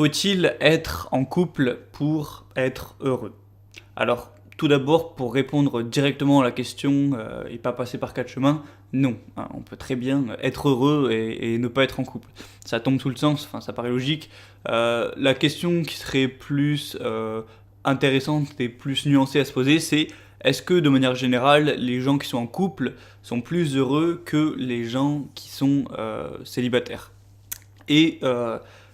Faut-il être en couple pour être heureux? Alors, tout d'abord, pour répondre directement à la question et pas passer par quatre chemins, non. Hein, on peut très bien être heureux et ne pas être en couple. Ça tombe sous le sens, enfin ça paraît logique. La question qui serait plus intéressante et plus nuancée à se poser, c'est est-ce que de manière générale, les gens qui sont en couple sont plus heureux que les gens qui sont célibataires? Et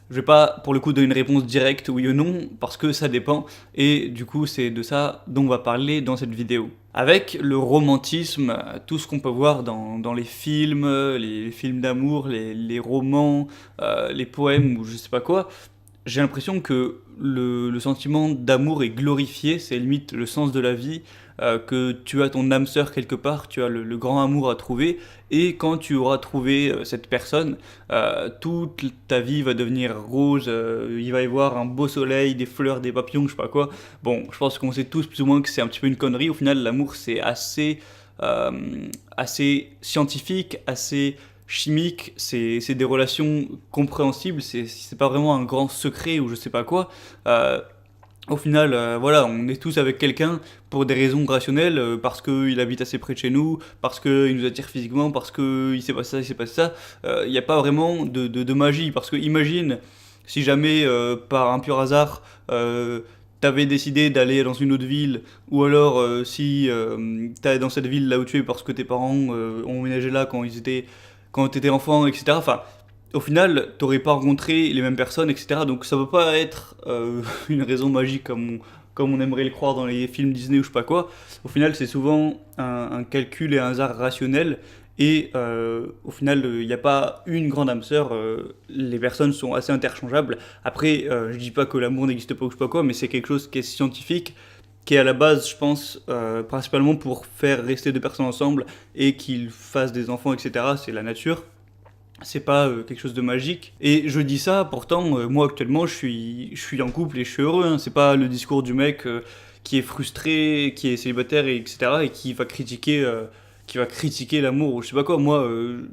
je vais pas pour le coup donner une réponse directe oui ou non parce que ça dépend et du coup c'est de ça dont on va parler dans cette vidéo. Avec le romantisme, tout ce qu'on peut voir dans les films d'amour, les romans, les poèmes ou je sais pas quoi, j'ai l'impression que le sentiment d'amour est glorifié, c'est limite le sens de la vie, que tu as ton âme sœur quelque part, tu as le grand amour à trouver, et quand tu auras trouvé cette personne, toute ta vie va devenir rose, il va y avoir un beau soleil, des fleurs, des papillons, je sais pas quoi. Bon, je pense qu'on sait tous plus ou moins que c'est un petit peu une connerie, au final l'amour c'est euh, assez scientifique, assez chimique, c'est des relations compréhensibles, c'est pas vraiment un grand secret ou je sais pas quoi. Euh, Au final, voilà, on est tous avec quelqu'un pour des raisons rationnelles, parce qu'il habite assez près de chez nous, parce qu'il nous attire physiquement, parce qu'il s'est passé ça, il s'est passé ça. Il n'y a pas vraiment de magie, parce que imagine si jamais, par un pur hasard, t'avais décidé d'aller dans une autre ville, ou alors si t'es dans cette ville là où tu es parce que tes parents ont emménagé là quand t'étais enfant, etc. Enfin, au final, t'aurais pas rencontré les mêmes personnes, etc. Donc ça peut pas être une raison magique comme on aimerait le croire dans les films Disney ou je sais pas quoi. Au final, c'est souvent un calcul et un hasard rationnel. Et au final, il n'y a pas une grande âme sœur. Les personnes sont assez interchangeables. Après, je dis pas que l'amour n'existe pas ou je sais pas quoi, mais c'est quelque chose qui est scientifique, qui est à la base, je pense, principalement pour faire rester deux personnes ensemble et qu'ils fassent des enfants, etc. C'est la nature. C'est pas quelque chose de magique. Et je dis ça, pourtant, moi actuellement, je suis en couple et je suis heureux. Hein. C'est pas le discours du mec qui est frustré, qui est célibataire, et etc. et qui va critiquer l'amour ou je sais pas quoi. Moi,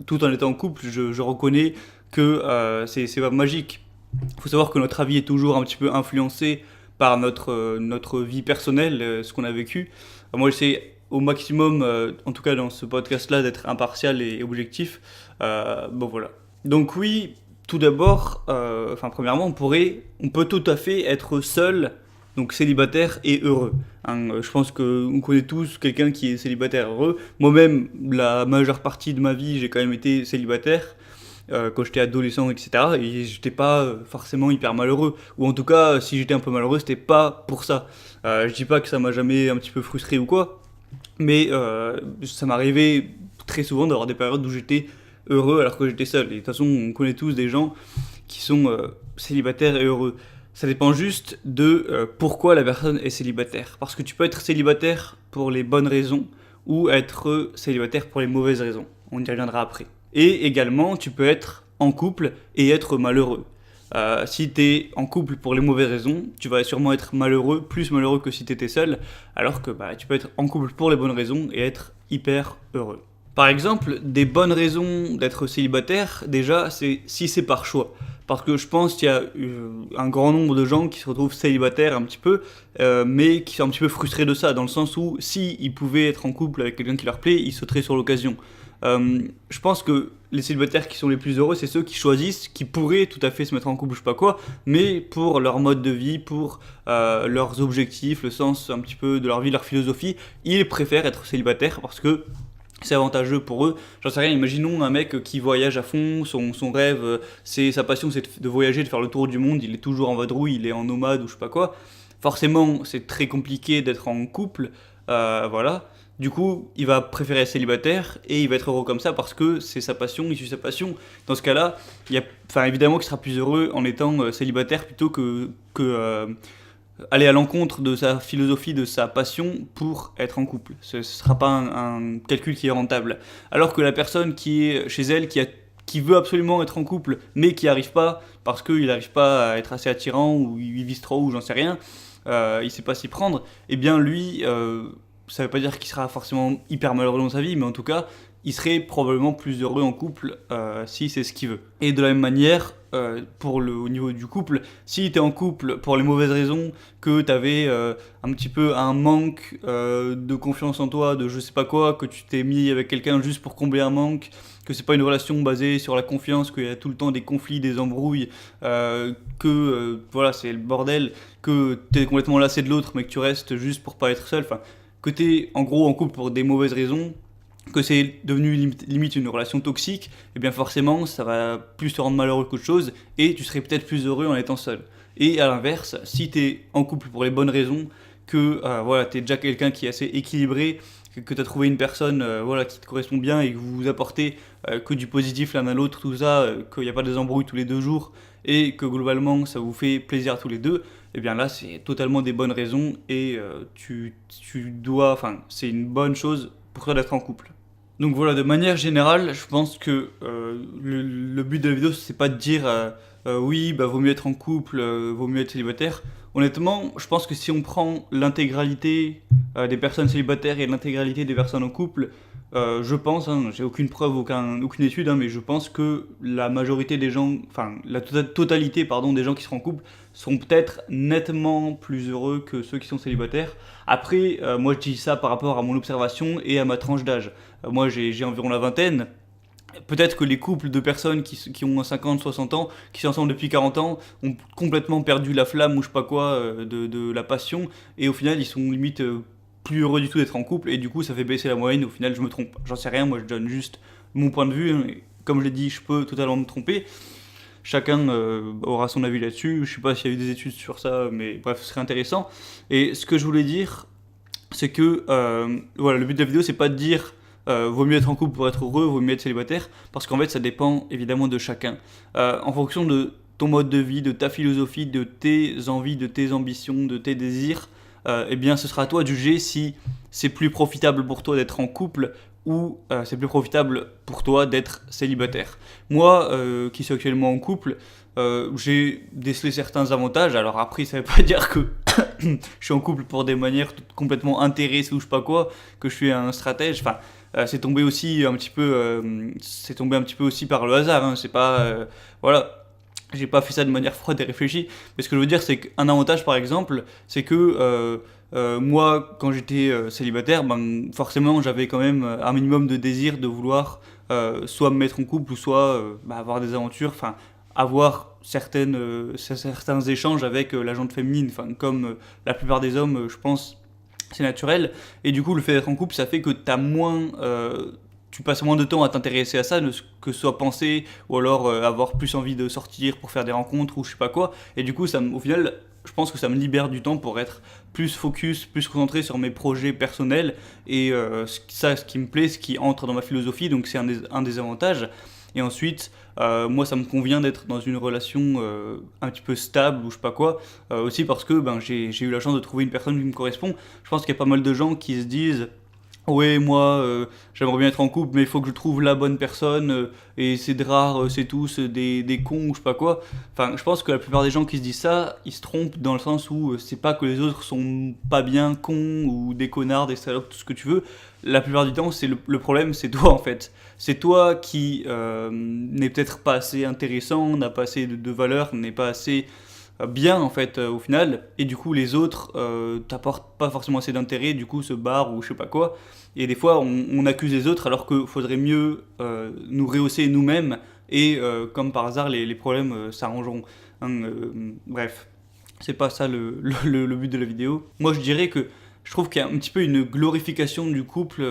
tout en étant en couple, je reconnais que c'est pas magique. Faut savoir que notre avis est toujours un petit peu influencé par notre vie personnelle, ce qu'on a vécu. Moi, j'essaie au maximum, en tout cas dans ce podcast-là, d'être impartial et objectif. Bon voilà. Donc oui, tout d'abord, premièrement, on peut tout à fait être seul, donc célibataire et heureux. Hein, je pense qu'on connaît tous quelqu'un qui est célibataire heureux. Moi-même, la majeure partie de ma vie, j'ai quand même été célibataire quand j'étais adolescent, etc. Et j'étais pas forcément hyper malheureux. Ou en tout cas, si j'étais un peu malheureux, c'était pas pour ça. Je dis pas que ça m'a jamais un petit peu frustré ou quoi, mais ça m'arrivait très souvent d'avoir des périodes où j'étais heureux alors que j'étais seul. Et de toute façon, on connaît tous des gens qui sont célibataires et heureux. Ça dépend juste de pourquoi la personne est célibataire. Parce que tu peux être célibataire pour les bonnes raisons ou être célibataire pour les mauvaises raisons. On y reviendra après. Et également, tu peux être en couple et être malheureux. Si t'es en couple pour les mauvaises raisons, tu vas sûrement être malheureux, plus malheureux que si t'étais seul, alors que bah, tu peux être en couple pour les bonnes raisons et être hyper heureux. Par exemple, des bonnes raisons d'être célibataire, déjà, c'est si c'est par choix. Parce que je pense qu'il y a un grand nombre de gens qui se retrouvent célibataires un petit peu, mais qui sont un petit peu frustrés de ça, dans le sens où si ils pouvaient être en couple avec quelqu'un qui leur plaît, ils sauteraient sur l'occasion. Je pense que les célibataires qui sont les plus heureux, c'est ceux qui choisissent, qui pourraient tout à fait se mettre en couple, je sais pas quoi, mais pour leur mode de vie, pour leurs objectifs, le sens un petit peu de leur vie, leur philosophie, ils préfèrent être célibataires parce que c'est avantageux pour eux. J'en sais rien, imaginons un mec qui voyage à fond, son rêve, sa passion c'est de voyager, de faire le tour du monde, il est toujours en vadrouille, il est en nomade ou je sais pas quoi. Forcément, c'est très compliqué d'être en couple, voilà. Du coup, il va préférer être célibataire et il va être heureux comme ça parce que c'est sa passion, il suit sa passion. Dans ce cas-là, évidemment qu'il sera plus heureux en étant célibataire plutôt que aller à l'encontre de sa philosophie, de sa passion pour être en couple. Ce ne sera pas un calcul qui est rentable. Alors que la personne qui est chez elle, qui veut absolument être en couple, mais qui n'y arrive pas parce qu'il n'arrive pas à être assez attirant, ou il vise trop, ou j'en sais rien, il ne sait pas s'y prendre, eh bien lui, ça ne veut pas dire qu'il sera forcément hyper malheureux dans sa vie, mais en tout cas, il serait probablement plus heureux en couple si c'est ce qu'il veut. Et de la même manière, au niveau du couple, si t'es en couple pour les mauvaises raisons, que t'avais un petit peu un manque de confiance en toi, de je sais pas quoi, que tu t'es mis avec quelqu'un juste pour combler un manque, que c'est pas une relation basée sur la confiance, qu'il y a tout le temps des conflits, des embrouilles, voilà, c'est le bordel, que t'es complètement lassé de l'autre mais que tu restes juste pour pas être seul, enfin, que t'es en gros en couple pour des mauvaises raisons, que c'est devenu limite une relation toxique, et bien forcément ça va plus te rendre malheureux qu'autre chose, et tu serais peut-être plus heureux en étant seul. Et à l'inverse, si t'es en couple pour les bonnes raisons, que voilà, t'es déjà quelqu'un qui est assez équilibré, que t'as trouvé une personne voilà, qui te correspond bien et que vous vous apportez que du positif l'un à l'autre, tout ça, qu'il n'y a pas des embrouilles tous les 2 jours, et que globalement ça vous fait plaisir à tous les deux, et bien là c'est totalement des bonnes raisons, et tu dois, enfin c'est une bonne chose pour toi d'être en couple. Donc voilà, de manière générale, je pense que le but de la vidéo, c'est pas de dire oui, bah vaut mieux être en couple, vaut mieux être célibataire. Honnêtement, je pense que si on prend l'intégralité des personnes célibataires et l'intégralité des personnes en couple, je pense, hein, j'ai aucune preuve, aucune étude, hein, mais je pense que la majorité des gens, enfin la totalité pardon, des gens qui seront en couple sont peut-être nettement plus heureux que ceux qui sont célibataires. Après, moi je dis ça par rapport à mon observation et à ma tranche d'âge. Moi j'ai environ la vingtaine. Peut-être que les couples de personnes qui ont 50, 60 ans, qui sont ensemble depuis 40 ans, ont complètement perdu la flamme ou je sais pas quoi de la passion, et au final ils sont limite plus heureux du tout d'être en couple, et du coup ça fait baisser la moyenne. Au final je me trompe, j'en sais rien, moi je donne juste mon point de vue, hein, et comme je l'ai dit, je peux totalement me tromper. Chacun aura son avis là-dessus, je sais pas s'il y a eu des études sur ça, mais bref, ce serait intéressant. Et ce que je voulais dire, c'est que voilà, le but de la vidéo, c'est pas de dire vaut mieux être en couple pour être heureux, vaut mieux être célibataire, parce qu'en fait, ça dépend évidemment de chacun. En fonction de ton mode de vie, de ta philosophie, de tes envies, de tes ambitions, de tes désirs, eh bien, ce sera à toi de juger si c'est plus profitable pour toi d'être en couple ou c'est plus profitable pour toi d'être célibataire. Moi, qui suis actuellement en couple, j'ai décelé certains avantages. Alors après, ça veut pas dire que je suis en couple pour des manières complètement intéressées ou je sais pas quoi, que je suis un stratège. Enfin, c'est tombé aussi un petit peu, c'est tombé un petit peu aussi par le hasard. Hein. C'est pas, voilà. J'ai pas fait ça de manière froide et réfléchie, mais ce que je veux dire, c'est qu'un avantage, par exemple, c'est que moi, quand j'étais célibataire, ben, forcément, j'avais quand même un minimum de désir de vouloir soit me mettre en couple ou soit bah, avoir des aventures, enfin, avoir certains échanges avec la gente féminine, enfin, comme la plupart des hommes, je pense, c'est naturel. Et du coup, le fait d'être en couple, ça fait que t'as moins tu passes moins de temps à t'intéresser à ça que ce soit penser, ou alors avoir plus envie de sortir pour faire des rencontres ou je sais pas quoi. Et du coup, au final, je pense que ça me libère du temps pour être plus focus, plus concentré sur mes projets personnels, et ce qui me plaît, ce qui entre dans ma philosophie, donc c'est un des avantages. Et ensuite, moi ça me convient d'être dans une relation un petit peu stable ou je sais pas quoi, aussi parce que ben, j'ai eu la chance de trouver une personne qui me correspond. Je pense qu'il y a pas mal de gens qui se disent ouais, moi, j'aimerais bien être en couple, mais il faut que je trouve la bonne personne, et c'est de rare, c'est tous des cons ou je sais pas quoi. Enfin, je pense que la plupart des gens qui se disent ça, ils se trompent dans le sens où c'est pas que les autres sont pas bien cons ou des connards, des salopes, tout ce que tu veux. La plupart du temps, c'est le problème, c'est toi en fait. C'est toi qui n'est peut-être pas assez intéressant, n'a pas assez de valeur, n'est pas assez bien en fait au final, et du coup les autres t'apportent pas forcément assez d'intérêt, du coup se barrent ou je sais pas quoi, et des fois on accuse les autres alors qu'il faudrait mieux nous rehausser nous-mêmes, et comme par hasard les problèmes s'arrangeront. Hein, bref, c'est pas ça le but de la vidéo. Moi je dirais que je trouve qu'il y a un petit peu une glorification du couple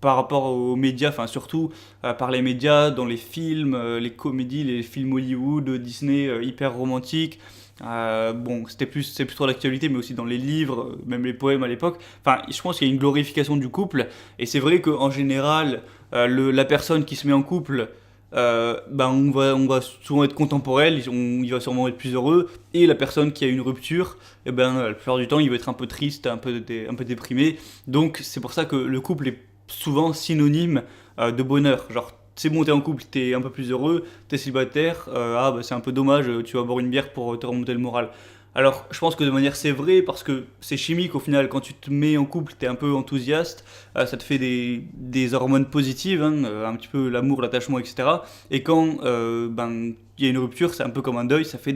par rapport aux médias, enfin surtout par les médias, dans les films, les comédies, les films Hollywood, Disney hyper romantiques. Bon, c'est plus trop l'actualité, mais aussi dans les livres, même les poèmes à l'époque. Enfin, je pense qu'il y a une glorification du couple, et c'est vrai qu'en général, la personne qui se met en couple, ben on va souvent être contemporain, il va sûrement être plus heureux, et la personne qui a une rupture, eh ben, la plupart du temps, il va être un peu triste, un peu déprimé. Donc c'est pour ça que le couple est souvent synonyme de bonheur. Genre, c'est bon, t'es en couple, t'es un peu plus heureux, t'es célibataire, ah bah c'est un peu dommage, tu vas boire une bière pour te remonter le moral. Alors, je pense que de manière c'est vrai, parce que c'est chimique au final, quand tu te mets en couple, t'es un peu enthousiaste, ça te fait des hormones positives, hein, un petit peu l'amour, l'attachement, etc. Et quand il y a une rupture, c'est un peu comme un deuil, ça fait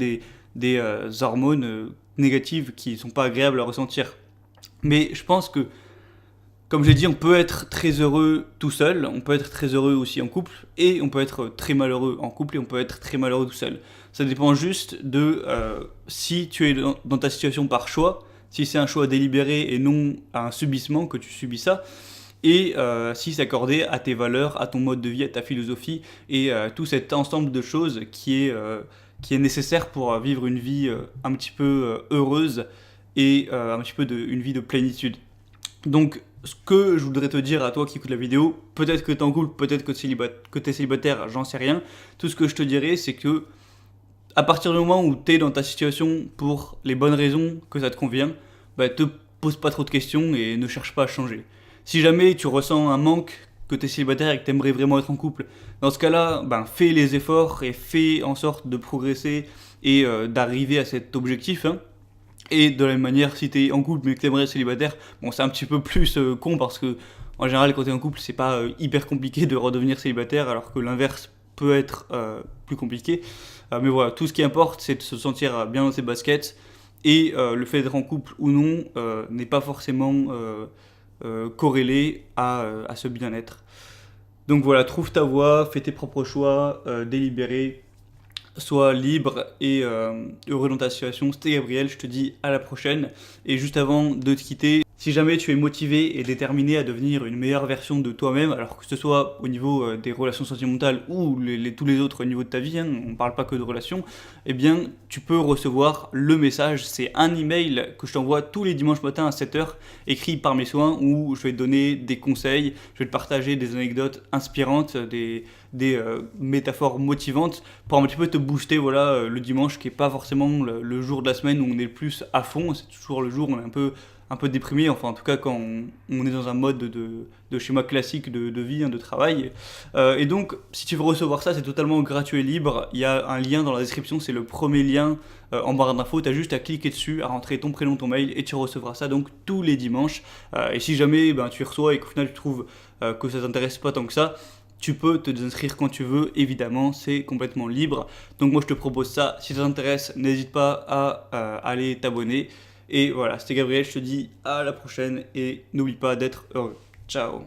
des hormones négatives qui sont pas agréables à ressentir. Mais je pense que, comme j'ai dit, on peut être très heureux tout seul, on peut être très heureux aussi en couple, et on peut être très malheureux en couple, et on peut être très malheureux tout seul. Ça dépend juste de si tu es dans ta situation par choix, si c'est un choix délibéré et non un subissement que tu subis ça, et si c'est accordé à tes valeurs, à ton mode de vie, à ta philosophie, et tout cet ensemble de choses qui est nécessaire pour vivre une vie un petit peu heureuse et un petit peu une vie de plénitude. Donc, ce que je voudrais te dire à toi qui écoutes la vidéo, peut-être que t'es en couple, peut-être que t'es célibataire, j'en sais rien. Tout ce que je te dirais, c'est que à partir du moment où t'es dans ta situation pour les bonnes raisons que ça te convient, bah te pose pas trop de questions et ne cherche pas à changer. Si jamais tu ressens un manque, que t'es célibataire et que t'aimerais vraiment être en couple, dans ce cas-là, ben fais les efforts et fais en sorte de progresser et d'arriver à cet objectif, hein. Et de la même manière, si t'es en couple mais que t'aimerais être célibataire, bon, c'est un petit peu plus con parce que, en général, quand t'es en couple, c'est pas hyper compliqué de redevenir célibataire, alors que l'inverse peut être plus compliqué. Mais voilà, tout ce qui importe, c'est de se sentir bien dans ses baskets, et le fait d'être en couple ou non n'est pas forcément corrélé à ce bien-être. Donc voilà, trouve ta voie, fais tes propres choix, délibérés, sois libre et heureux dans ta situation. C'était Gabriel, je te dis à la prochaine. Et juste avant de te quitter, si jamais tu es motivé et déterminé à devenir une meilleure version de toi-même, alors que ce soit au niveau des relations sentimentales ou tous les autres niveaux de ta vie, hein, on ne parle pas que de relations, eh bien tu peux recevoir le message. C'est un email que je t'envoie tous les dimanches matins à 7h, écrit par mes soins, où je vais te donner des conseils, je vais te partager des anecdotes inspirantes, des métaphores motivantes pour un petit peu te booster, voilà, le dimanche qui est pas forcément le jour de la semaine où on est le plus à fond, c'est toujours le jour où on est un peu déprimé, enfin en tout cas quand on est dans un mode de schéma classique de vie, hein, de travail. Et donc si tu veux recevoir ça, c'est totalement gratuit et libre, il y a un lien dans la description, c'est le premier lien en barre d'infos, tu as juste à cliquer dessus, à rentrer ton prénom, ton mail, et tu recevras ça donc tous les dimanches. Et si jamais tu reçois et qu'au final tu trouves que ça t'intéresse pas tant que ça, tu peux te désinscrire quand tu veux, évidemment, c'est complètement libre. Donc moi je te propose ça, si ça t'intéresse, n'hésite pas à aller t'abonner. Et voilà, c'était Gabriel, je te dis à la prochaine et n'oublie pas d'être heureux. Ciao.